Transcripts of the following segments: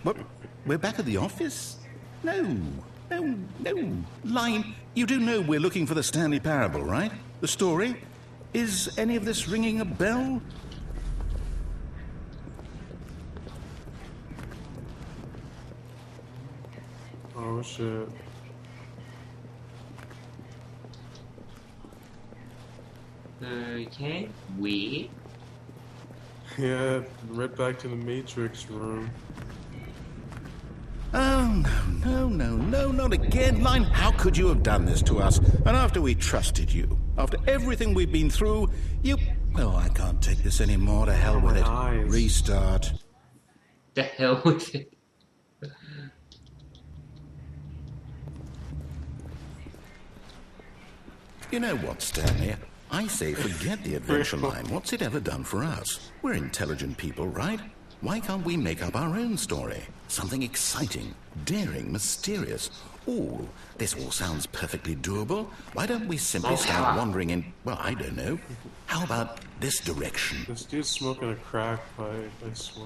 What? We're back at the office? No. Line, you do know we're looking for the Stanley Parable, right? The story? Is any of this ringing a bell? Oh, shit. Okay, we. Yeah, right back to the Matrix room. Oh, no, not again. Line, how could you have done this to us? And after we trusted you, after everything we've been through, you... Oh, I can't take this anymore. To hell with it. Eyes. Restart. The hell with it. You know what, Stanley? I say forget the adventure line. What's it ever done for us? We're intelligent people, right? Why can't we make up our own story? Something exciting, daring, mysterious. Ooh, this all sounds perfectly doable. Why don't we simply start wandering in, well, I don't know. How about this direction? This dude's smoking a crack pipe, I swear.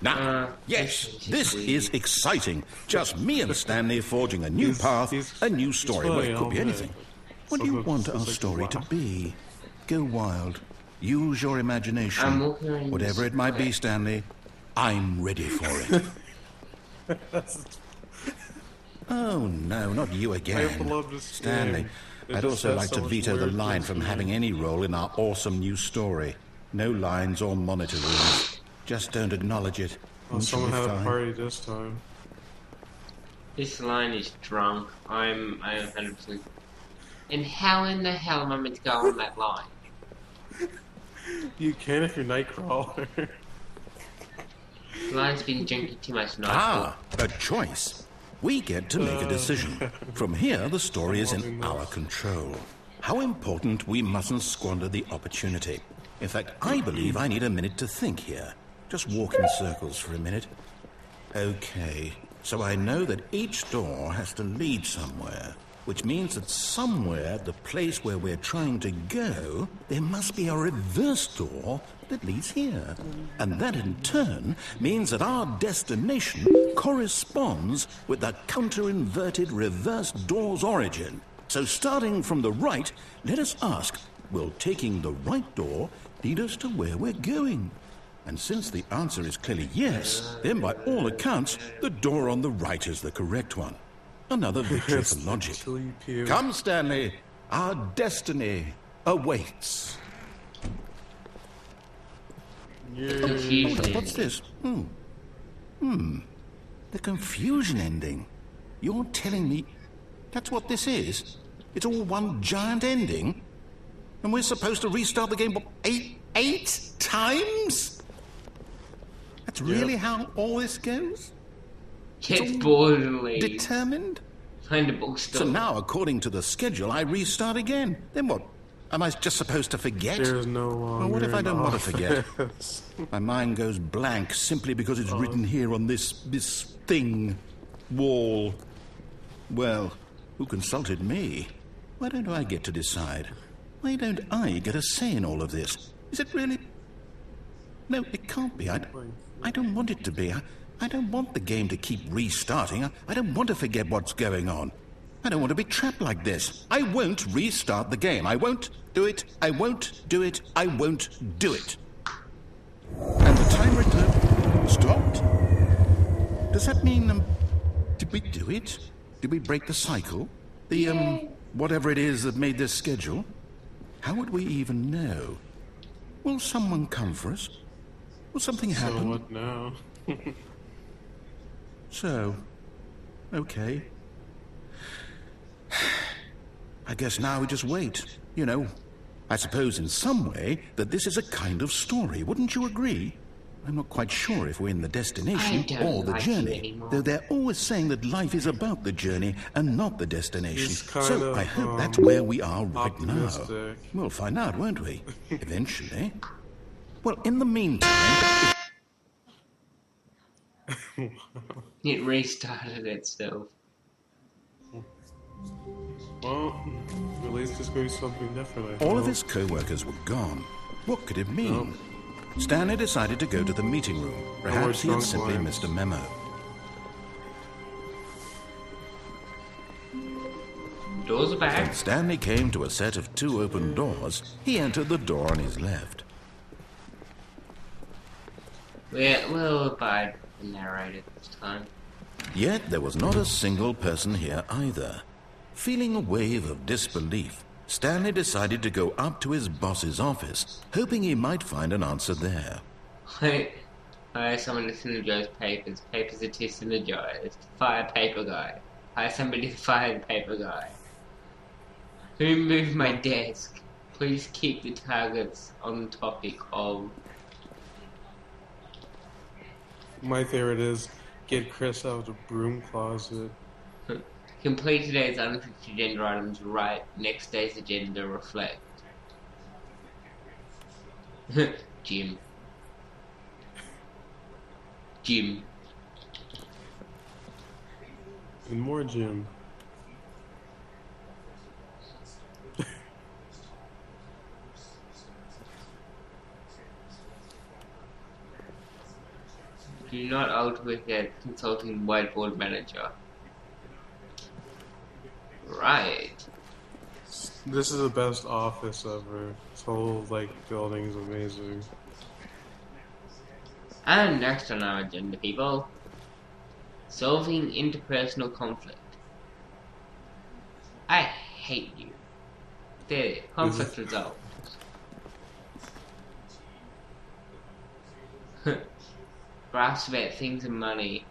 Now, yes, this is exciting. Just me and Stanley forging a new path, a new story. Well, it could be anything. What do you want our story to be? Go wild. Use your imagination. Whatever it might be, Stanley, I'm ready for it. Oh, no, not you again. Stanley, I'd also like to veto the line from having any role in our awesome new story. No lines or monitor rooms. Just don't acknowledge it. Well, someone had a party this time. This line is drunk. I'm 100%. And how in the hell am I meant to go on that line? You can if you're Nightcrawler. The line's been drinking too much Nightcrawler. Ah, a choice. We get to make a decision. From here, the story is in our control. How important we mustn't squander the opportunity. In fact, I believe I need a minute to think here. Just walk in circles for a minute. Okay, so I know that each door has to lead somewhere, which means that somewhere, the place where we're trying to go, there must be a reverse door that leads here. And that in turn means that our destination corresponds with the counter-inverted reverse door's origin. So starting from the right, let us ask, will taking the right door lead us to where we're going? And since the answer is clearly yes, then by all accounts, the door on the right is the correct one. Another victory for logic. Come, Stanley. Our destiny awaits. What's this? The confusion ending. You're telling me that's what this is? It's all one giant ending? And we're supposed to restart the game eight times? That's really how all this goes? It's borderline determined? Kind of bookstore. So now, according to the schedule, I restart again. Then what? Am I just supposed to forget? There's no longer. Well, what if I don't want to forget? My mind goes blank simply because it's written here on this thing, wall. Well, who consulted me? Why don't I get to decide? Why don't I get a say in all of this? Is it really? No, it can't be. I don't want it to be. I don't want the game to keep restarting. I don't want to forget what's going on. I don't want to be trapped like this. I won't restart the game. I won't do it. I won't do it. I won't do it. And the timer stopped? Does that mean, did we do it? Did we break the cycle? The, whatever it is that made this schedule? How would we even know? Will someone come for us? Will something happen? So what now? So, okay. I guess now we just wait. You know, I suppose in some way that this is a kind of story. Wouldn't you agree? I'm not quite sure if we're in the destination or the journey. Though they're always saying that life is about the journey and not the destination. So I hope that's where we are right now. We'll find out, won't we? Eventually. Well, in the meantime... It restarted itself. Well, at least it's going to be something different. All of his co-workers were gone. What could it mean? Stanley decided to go to the meeting room. Perhaps he had simply missed a memo. Doors are When back. Stanley came to a set of 2 open doors, he entered the door on his left. We'll abide the narrator this time. Yet there was not a single person here either. Feeling a wave of disbelief, Stanley decided to go up to his boss's office, hoping he might find an answer there. Hire someone to synergize papers. Papers are too synergized. Fire paper guy. Hire somebody to fire the paper guy. Who moved my desk? Please keep the targets on the topic of... My favorite is get Chris out of the broom closet. Complete today's unfinished agenda items. Right. Next day's agenda reflect. Jim. Jim. And more Jim. Do not alter with a consulting whiteboard manager. Right. This is the best office ever. This whole, building is amazing. And next on our agenda, people, solving interpersonal conflict. I hate you. There, conflict resolved. Graphs about things and money.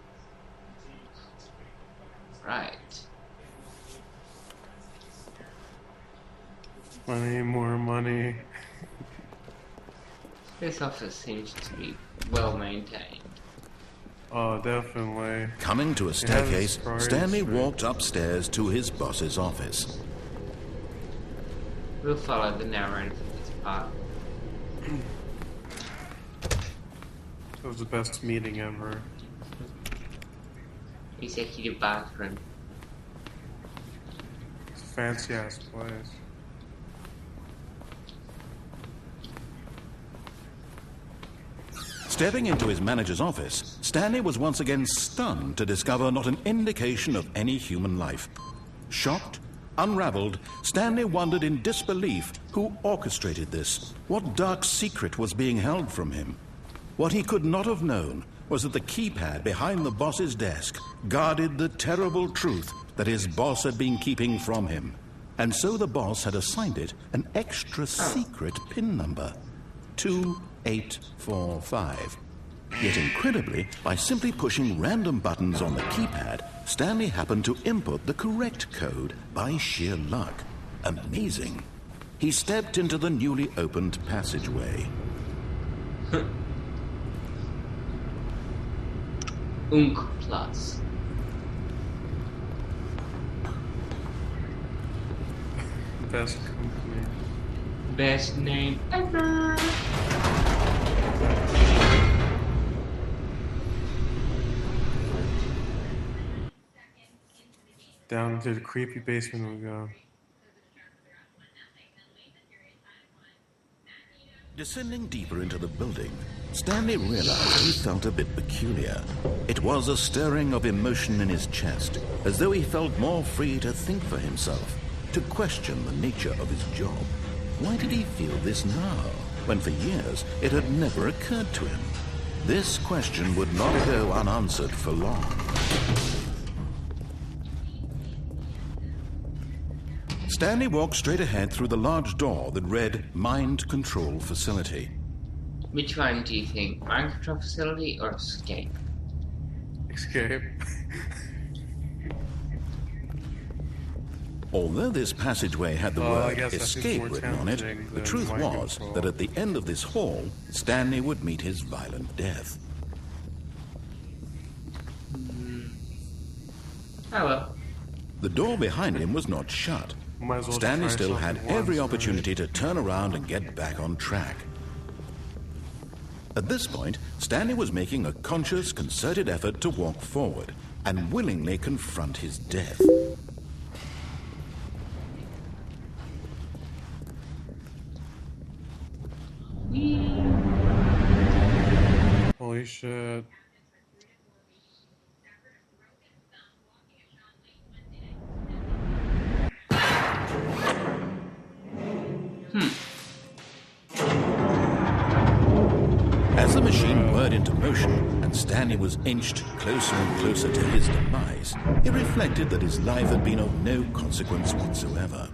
Right. Money, more money. This office seems to be well maintained. Oh, definitely. Coming to a staircase, Stanley walked upstairs to his boss's office. We'll follow the narrative for this part. It was the best meeting ever. Executive bathroom. It's a fancy ass place. Stepping into his manager's office, Stanley was once again stunned to discover not an indication of any human life. Shocked, unraveled, Stanley wondered in disbelief who orchestrated this, what dark secret was being held from him. What he could not have known was that the keypad behind the boss's desk guarded the terrible truth that his boss had been keeping from him. And so the boss had assigned it an extra secret PIN number, 2845. Yet incredibly, by simply pushing random buttons on the keypad, Stanley happened to input the correct code by sheer luck. Amazing. He stepped into the newly opened passageway. Unk Plus. Best company. Best name ever. Down into the creepy basement we go. Descending deeper into the building, Stanley realized he felt a bit peculiar. It was a stirring of emotion in his chest, as though he felt more free to think for himself, to question the nature of his job. Why did he feel this now, when for years it had never occurred to him? This question would not go unanswered for long. Stanley walked straight ahead through the large door that read Mind Control Facility. Which one do you think? Mind control facility or escape? Escape. Although this passageway had the I word guess that seems escape more written on it, challenging the than truth mind was control. that at the end of this hall, Stanley would meet his violent death. Oh well. The door behind him was not shut. Might as well Stanley try still had something every once, opportunity to turn around and get back on track. At this point, Stanley was making a conscious, concerted effort to walk forward and willingly confront his death. shit. As the machine whirred into motion and Stanley was inched closer and closer to his demise, he reflected that his life had been of no consequence whatsoever.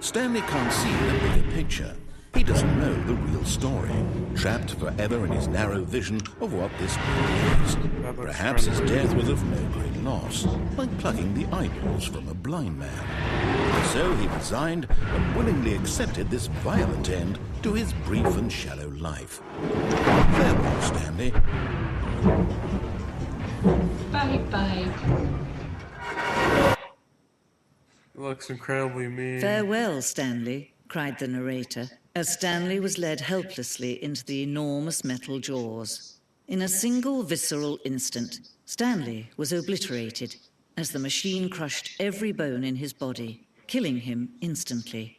Stanley can't see the bigger picture. He doesn't know the real story, trapped forever in his narrow vision of what this world is. Perhaps his death was of no great loss, like plucking the eyeballs from a blind man. So he resigned and willingly accepted this violent end to his brief and shallow life. Farewell, Stanley. Bye-bye. It looks incredibly mean. Farewell, Stanley, cried the narrator, as Stanley was led helplessly into the enormous metal jaws. In a single visceral instant, Stanley was obliterated as the machine crushed every bone in his body, killing him instantly.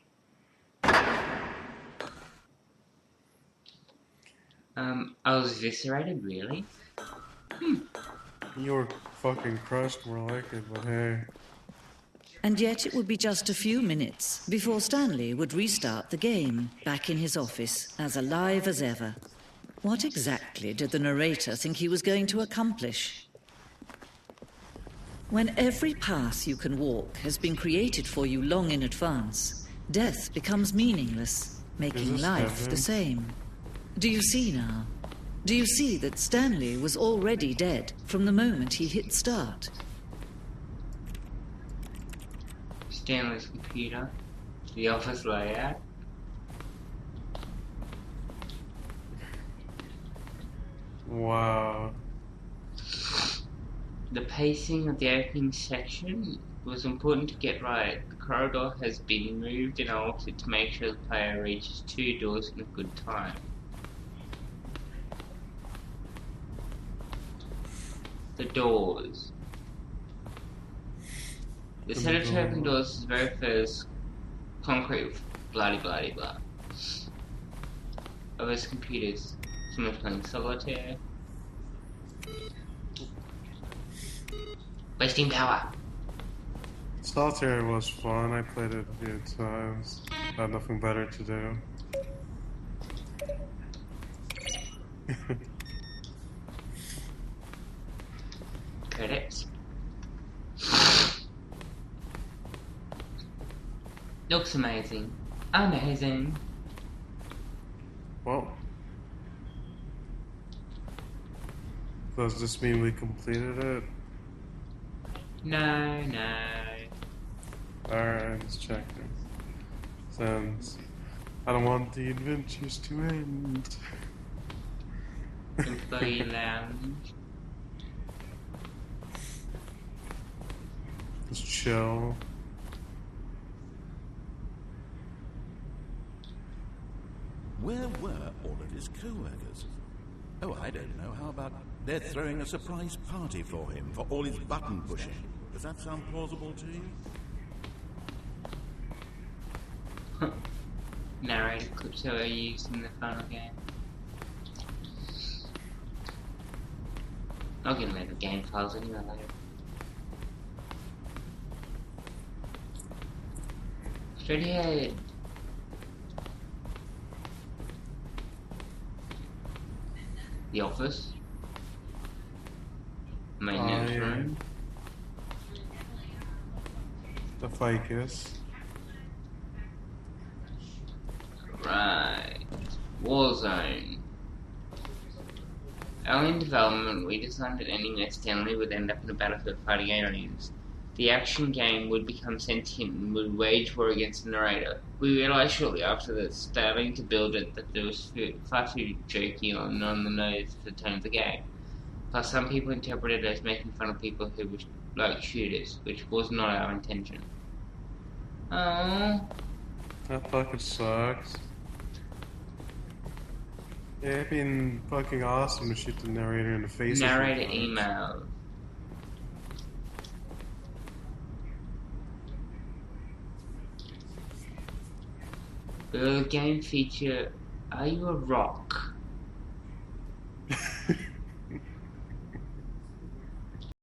I was eviscerated, really? You were fucking crushed, more like it, but hey. And yet it would be just a few minutes before Stanley would restart the game, back in his office, as alive as ever. What exactly did the narrator think he was going to accomplish? When every path you can walk has been created for you long in advance, death becomes meaningless, making life the same. Do you see now? Do you see that Stanley was already dead from the moment he hit start? Stanley's computer, the office layout. Wow. The pacing of the opening section was important to get right. The corridor has been moved and altered to make sure the player reaches 2 doors in a good time. The doors. The setup to open doors is very first concrete bloody blah. Of his computers, someone's playing solitaire. Wasting power. Solitaire was fun. I played it a few times. Had nothing better to do. Credits. Looks amazing. Amazing. Well, does this mean we completed it? No. Alright, let's check it. Since I don't want the adventures to end. Employee lounge. Just chill. Where were all of his co-workers? Oh, I don't know. How about they're throwing a surprise party for him for all his button pushing? Does that sound plausible to you? Narrated clips that were used in the final game. I'll get them the game files anyway later. Straight ahead. The office. Maintenance room. The ficus. Right. Warzone. Early in development, we designed that ending where Stanley would end up in a battlefield fighting aliens. The action game would become sentient and would wage war against the narrator. We realised shortly after that, starting to build it, that there was far too jokey and on the nose for the tone of the game. Plus, some people interpreted it as making fun of people who were like shooters, which was not our intention. Oh. That fucking sucks. Yeah, it'd been fucking awesome to shoot the narrator in the face. Narrator email. The game feature, are you a rock?